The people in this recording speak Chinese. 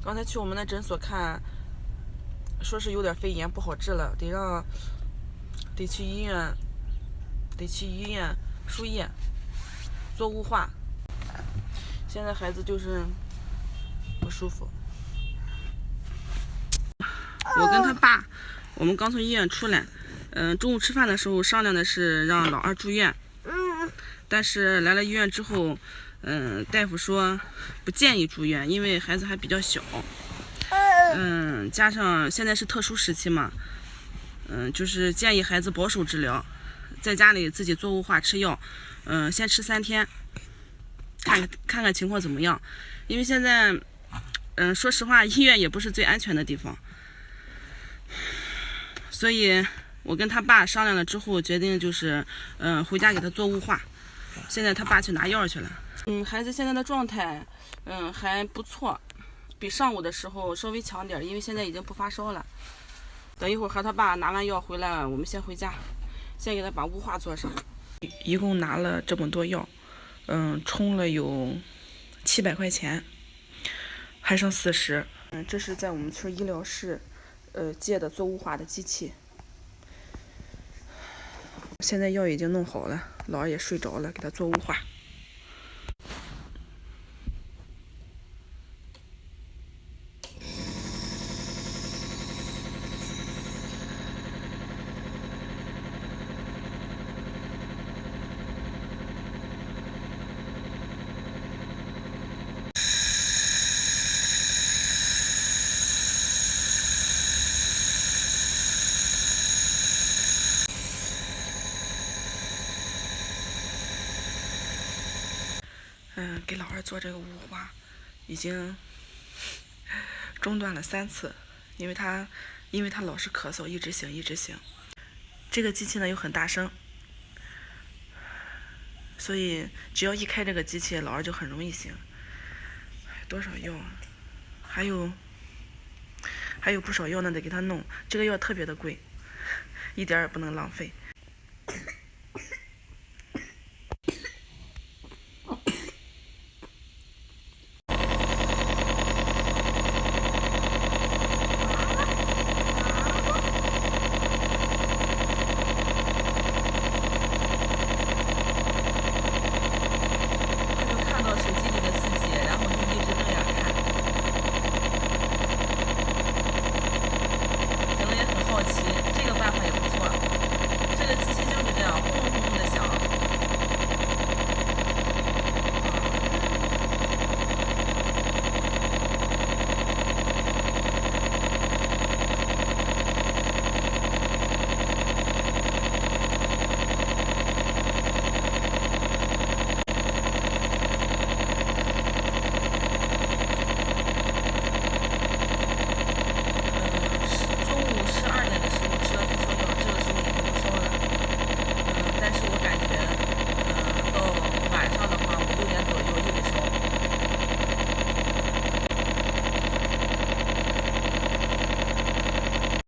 刚才去我们的诊所看，说是有点肺炎，不好治了，得去医院输液，做雾化。现在孩子就是不舒服。我跟他爸，我们刚从医院出来，中午吃饭的时候商量的是让老二住院，但是来了医院之后，大夫说不建议住院，因为孩子还比较小，加上现在是特殊时期嘛，就是建议孩子保守治疗，在家里自己做雾化吃药，先吃3天，看看情况怎么样，因为现在，说实话，医院也不是最安全的地方。所以我跟他爸商量了之后，决定就是，回家给他做雾化。现在他爸去拿药去了。孩子现在的状态，还不错，比上午的时候稍微强点，因为现在已经不发烧了。等一会儿和他爸拿完药回来，我们先回家，先给他把雾化做上。一共拿了这么多药，充了有700块钱，还剩40。这是在我们村医疗室。借的做雾化的机器，现在药已经弄好了，老二也睡着了，给他做雾化。给老二做这个雾化，已经中断了3次，因为他老是咳嗽，一直醒。这个机器呢又很大声，所以只要一开这个机器，老二就很容易醒。多少药啊？还有不少药呢，得给他弄。这个药特别的贵，一点也不能浪费。